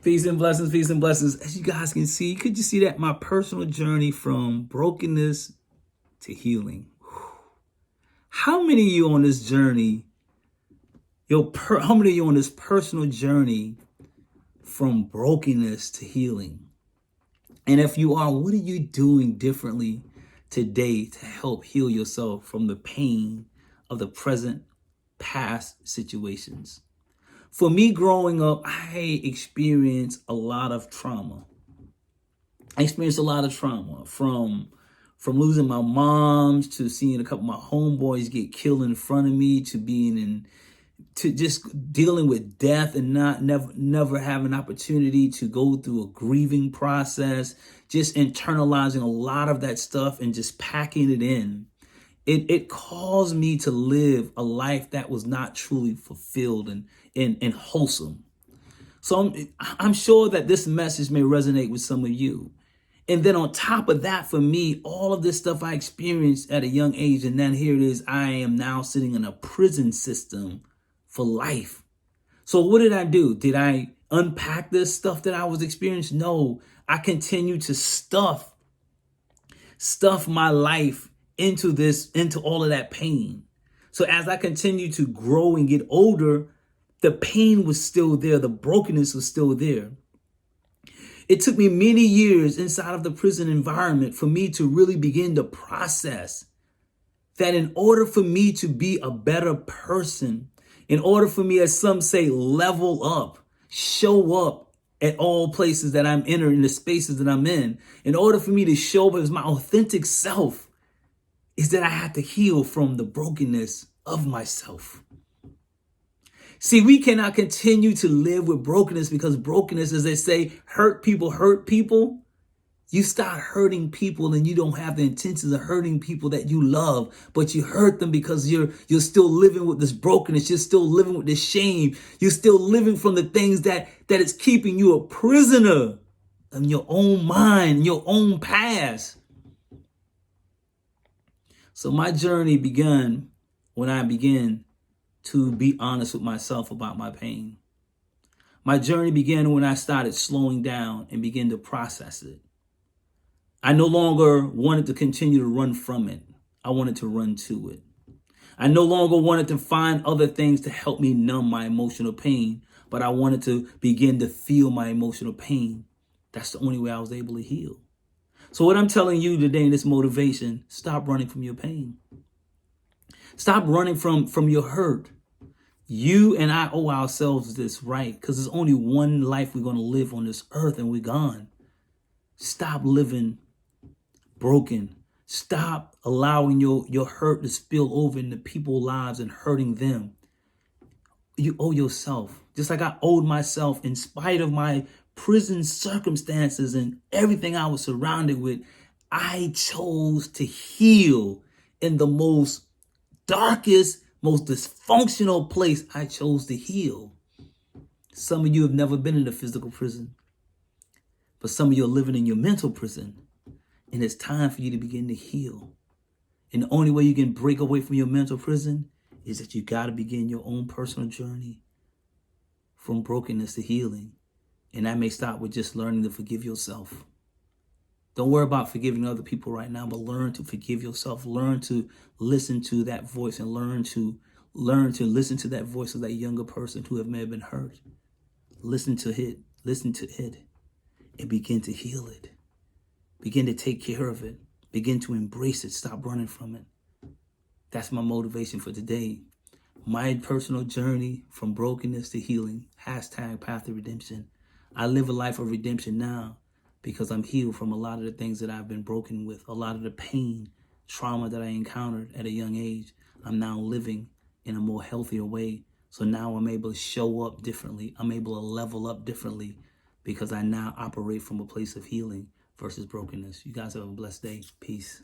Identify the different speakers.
Speaker 1: Peace and blessings, peace and blessings. As you guys can see, could you see that? My personal journey from brokenness to healing. How many of you on this journey, how many of you on this personal journey from brokenness to healing? And if you are, what are you doing differently today to help heal yourself from the pain of the present, past situations? For me, growing up, I experienced a lot of trauma. I experienced a lot of trauma from losing my moms to seeing a couple of my homeboys get killed in front of me to to just dealing with death and never having an opportunity to go through a grieving process, just internalizing a lot of that stuff and just packing it in. It caused me to live a life that was not truly fulfilled and wholesome. So I'm sure that this message may resonate with some of you. And then on top of that, for me, all of this stuff I experienced at a young age, and then here it is, I am now sitting in a prison system for life. So what did I do? Did I unpack this stuff that I was experiencing? No, I continued to stuff my life into all of that pain. So as I continued to grow and get older, the pain was still there. The brokenness was still there. It took me many years inside of the prison environment for me to really begin to process that in order for me to be a better person, in order for me, as some say, level up, show up at all places that I'm in the spaces that I'm in order for me to show up as my authentic self, is that I had to heal from the brokenness of myself. See, we cannot continue to live with brokenness because brokenness, as they say, hurt people hurt people. You start hurting people and you don't have the intentions of hurting people that you love, but you hurt them because you're still living with this brokenness. You're still living with this shame. You're still living from the things that is keeping you a prisoner in your own mind, your own past. So my journey began when I began to be honest with myself about my pain. My journey began when I started slowing down and began to process it. I no longer wanted to continue to run from it. I wanted to run to it. I no longer wanted to find other things to help me numb my emotional pain, but I wanted to begin to feel my emotional pain. That's the only way I was able to heal. So what I'm telling you today in this motivation, stop running from your pain. Stop running from your hurt. You and I owe ourselves this right because there's only one life we're going to live on this earth and we're gone. Stop living broken. Stop allowing your hurt to spill over into people's lives and hurting them. You owe yourself, just like I owed myself in spite of my prison circumstances and everything I was surrounded with. I chose to heal in the most darkest, most dysfunctional place. I chose to heal. Some of you have never been in a physical prison, but some of you are living in your mental prison. And it's time for you to begin to heal. And the only way you can break away from your mental prison is that you got to begin your own personal journey from brokenness to healing. And that may start with just learning to forgive yourself. Don't worry about forgiving other people right now, but learn to forgive yourself. Learn to listen to that voice and learn to listen to that voice of that younger person who may have been hurt. Listen to it, and begin to heal it. Begin to take care of it. Begin to embrace it. Stop running from it. That's my motivation for today. My personal journey from brokenness to healing. #Path to Redemption. I live a life of redemption now because I'm healed from a lot of the things that I've been broken with. A lot of the pain, trauma that I encountered at a young age. I'm now living in a more healthier way. So now I'm able to show up differently. I'm able to level up differently because I now operate from a place of healing versus brokenness. You guys have a blessed day. Peace.